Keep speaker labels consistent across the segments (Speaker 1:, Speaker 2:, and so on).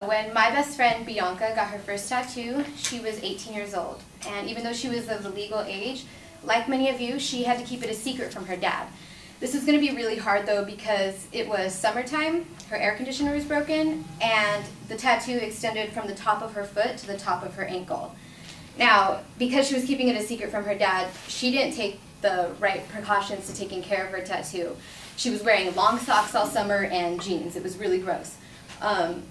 Speaker 1: When my best friend Bianca got her first tattoo, she was 18 years old. And even though she was of the legal age, like many of you, she had to keep it a secret from her dad. This was going to be really hard though because it was summertime, her air conditioner was broken, and the tattoo extended from the top of her foot to the top of her ankle. Now, because she was keeping it a secret from her dad, she didn't take the right precautions to taking care of her tattoo. She was wearing long socks all summer and jeans. It was really gross.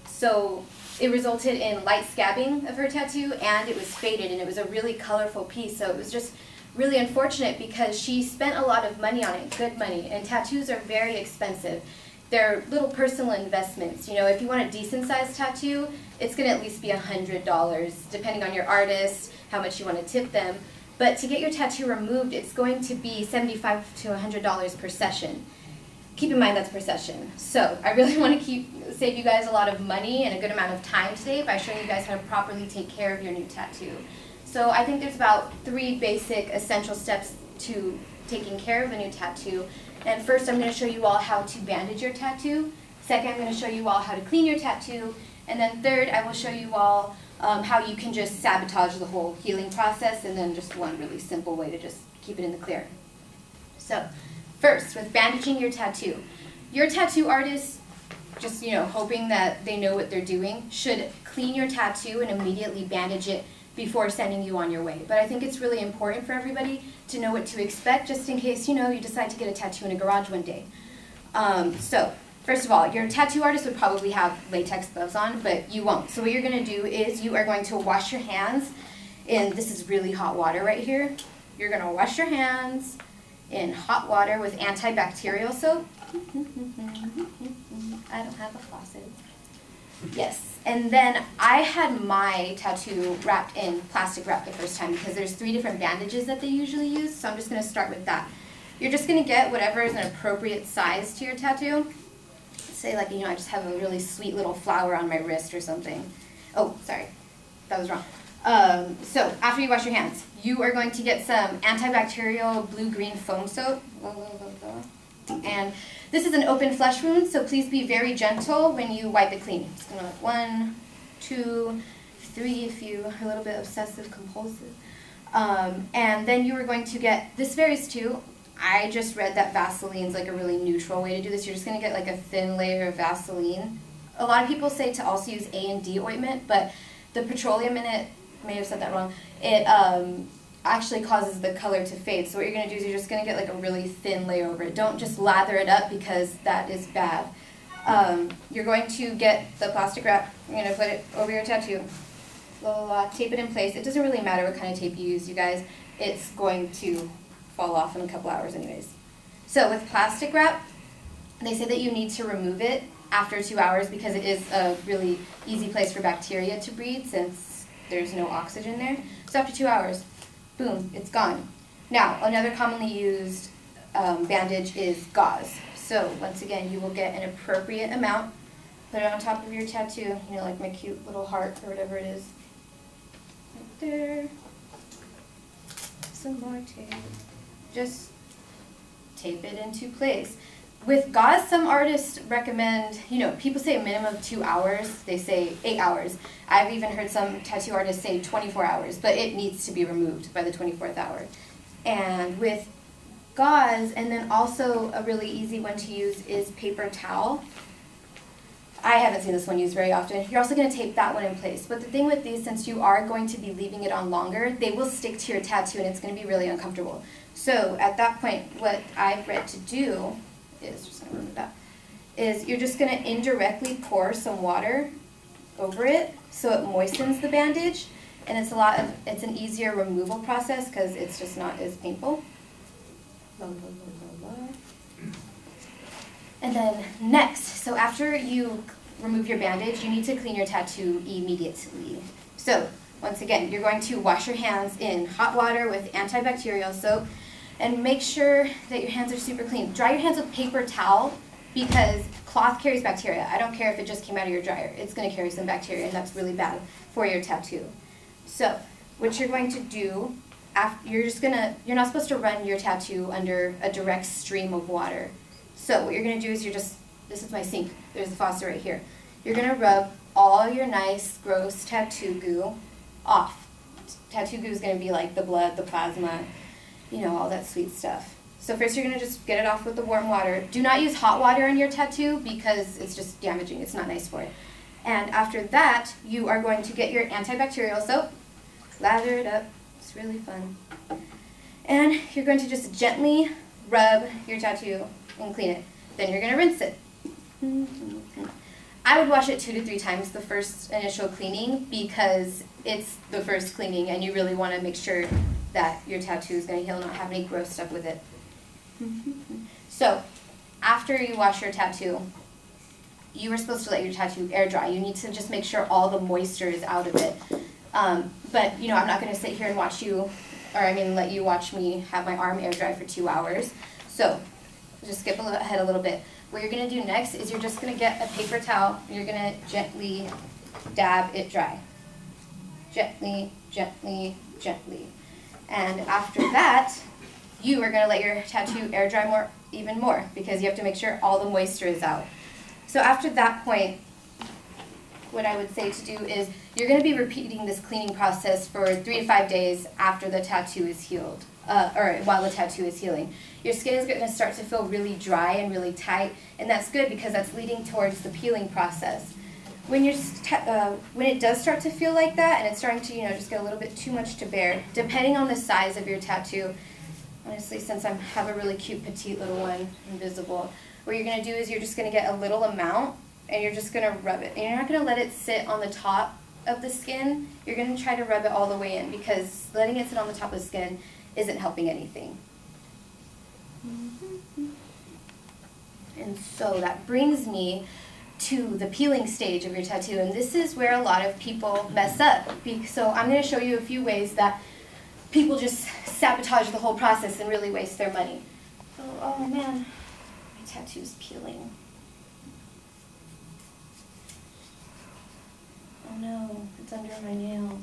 Speaker 1: So it resulted in light scabbing of her tattoo, and it was faded, and it was a really colorful piece. So it was just really unfortunate because she spent a lot of money on it, good money, and tattoos are very expensive. They're little personal investments. You know, if you want a decent sized tattoo, it's going to at least be $100, depending on your artist, how much you want to tip them. But to get your tattoo removed, it's going to be $75 to $100 per session. Keep in mind that's per session. So I really want to save you guys a lot of money and a good amount of time today by showing you guys how to properly take care of your new tattoo. So I think there's about 3 basic essential steps to taking care of a new tattoo. And first I'm going to show you all how to bandage your tattoo. Second, I'm going to show you all how to clean your tattoo. And then third, I will show you all how you can just sabotage the whole healing process, and then just one really simple way to just keep it in the clear. So first, with bandaging your tattoo artist, just hoping that they know what they're doing, should clean your tattoo and immediately bandage it before sending you on your way. But I think it's really important for everybody to know what to expect, just in case you decide to get a tattoo in a garage one day. So first of all, your tattoo artist would probably have latex gloves on, but you won't. So what you're going to do is you are going to wash your hands in, this is really hot water right here. You're going to wash your hands in hot water with antibacterial soap. I don't have a faucet. Yes. And then I had my tattoo wrapped in plastic wrap the first time because there's 3 different bandages that they usually use, so I'm just going to start with that. You're just going to get whatever is an appropriate size to your tattoo. Say like, I just have a really sweet little flower on my wrist or something. Oh, sorry, that was wrong. So after you wash your hands, you are going to get some antibacterial blue-green foam soap. And this is an open flesh wound, so please be very gentle when you wipe it clean. Just going to 1, 2, 3 if you are a little bit obsessive compulsive. And then you are going to get, this varies too. I just read that Vaseline's like a really neutral way to do this. You're just going to get like a thin layer of Vaseline. A lot of people say to also use A&D ointment, but the petroleum in it, may have said that wrong, it actually causes the color to fade. So what you're going to do is you're just going to get like a really thin layer over it. Don't just lather it up because that is bad. You're going to get the plastic wrap. You're going to put it over your tattoo. Tape it in place. It doesn't really matter what kind of tape you use, you guys. It's going to fall off in a couple hours anyways. So with plastic wrap, they say that you need to remove it after 2 hours because it is a really easy place for bacteria to breed since there's no oxygen there. So after 2 hours, boom, it's gone. Now, another commonly used bandage is gauze. So once again, you will get an appropriate amount, put it on top of your tattoo, like my cute little heart or whatever it is. Right there. Some more tape. Just tape it into place. With gauze, some artists recommend, people say a minimum of 2 hours, they say 8 hours. I've even heard some tattoo artists say 24 hours, but it needs to be removed by the 24th hour. And with gauze, and then also a really easy one to use is paper towel. I haven't seen this one used very often. You're also going to tape that one in place. But the thing with these, since you are going to be leaving it on longer, they will stick to your tattoo and it's going to be really uncomfortable. So at that point, what I've read to do is, just going to remove that, is you're just going to indirectly pour some water over it so it moistens the bandage, and it's an easier removal process because it's just not as painful. And then next, so after you remove your bandage, you need to clean your tattoo immediately. So once again, you're going to wash your hands in hot water with antibacterial soap and make sure that your hands are super clean. Dry your hands with paper towel because cloth carries bacteria. I don't care if it just came out of your dryer. It's going to carry some bacteria, and that's really bad for your tattoo. So what you're going to do, you're not supposed to run your tattoo under a direct stream of water. So what you're going to do is this is my sink, there's the faucet right here. You're going to rub all your nice, gross tattoo goo off. Tattoo goo is going to be like the blood, the plasma, you know, all that sweet stuff. So first you're going to just get it off with the warm water. Do not use hot water on your tattoo because it's just damaging. It's not nice for it. And after that, you are going to get your antibacterial soap, lather it up. It's really fun. And you're going to just gently rub your tattoo and clean it. Then you're going to rinse it. I would wash it 2 to 3 times the first initial cleaning because it's the first cleaning and you really want to make sure that your tattoo is going to heal, not have any gross stuff with it. So, after you wash your tattoo, you are supposed to let your tattoo air dry. You need to just make sure all the moisture is out of it. But, you know, I'm not going to sit here and watch you, or I mean let you watch me have my arm air dry for 2 hours. So, just skip ahead a little bit. What you're going to do next is you're just going to get a paper towel and you're going to gently dab it dry. Gently, gently, gently. And after that, you are going to let your tattoo air dry even more because you have to make sure all the moisture is out. So after that point, what I would say to do is you're going to be repeating this cleaning process for 3 to 5 days after the tattoo is healed, or while the tattoo is healing. Your skin is going to start to feel really dry and really tight, and that's good because that's leading towards the peeling process. When it does start to feel like that, and it's starting to, you know, just get a little bit too much to bear, depending on the size of your tattoo, honestly, since I have a really cute petite little one, invisible, what you're going to do is you're just going to get a little amount, and you're just going to rub it. And you're not going to let it sit on the top of the skin. You're going to try to rub it all the way in because letting it sit on the top of the skin isn't helping anything. And so that brings me to the peeling stage of your tattoo, and this is where a lot of people mess up. So I'm going to show you a few ways that people just sabotage the whole process and really waste their money. Oh man, my tattoo's peeling. Oh no, it's under my nails.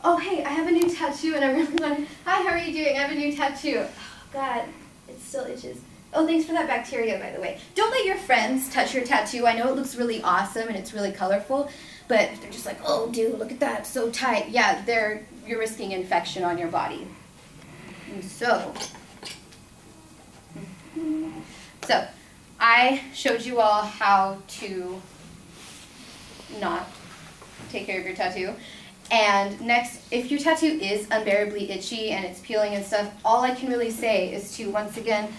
Speaker 1: Oh hey, I have a new tattoo and I'm really glad. Hi, how are you doing? I have a new tattoo. Oh god, it still itches. Oh, thanks for that bacteria, by the way. Don't let your friends touch your tattoo. I know it looks really awesome and it's really colorful, but they're just like, oh dude, look at that, it's so tight. Yeah, you're risking infection on your body. And so I showed you all how to not take care of your tattoo. And next, if your tattoo is unbearably itchy and it's peeling and stuff, all I can really say is to, once again,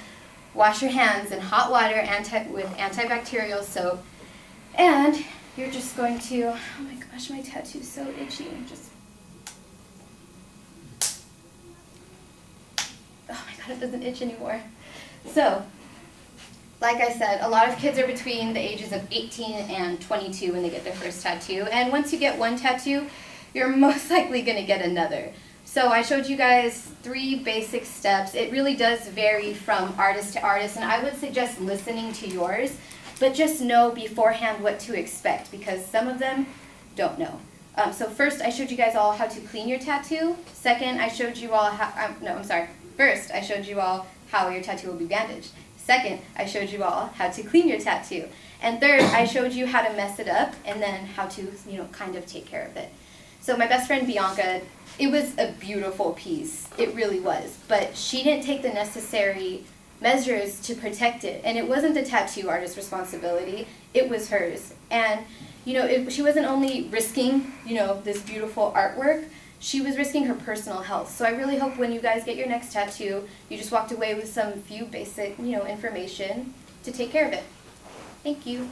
Speaker 1: wash your hands in hot water with antibacterial soap. And you're just going to, oh my gosh, my tattoo's so itchy. Oh my god, it doesn't itch anymore. So, like I said, a lot of kids are between the ages of 18 and 22 when they get their first tattoo. And once you get one tattoo, you're most likely going to get another. So I showed you guys 3 basic steps. It really does vary from artist to artist, and I would suggest listening to yours, but just know beforehand what to expect because some of them don't know. So first, I showed you guys all how to clean your tattoo. Second, I showed you all how, First, I showed you all how your tattoo will be bandaged. Second, I showed you all how to clean your tattoo. And third, I showed you how to mess it up and then how to, you know, kind of take care of it. So my best friend Bianca, it was a beautiful piece. It really was. But she didn't take the necessary measures to protect it. And it wasn't the tattoo artist's responsibility. It was hers. And, you know, she wasn't only risking, you know, this beautiful artwork, she was risking her personal health. So I really hope when you guys get your next tattoo, you just walked away with some few basic, you know, information to take care of it. Thank you.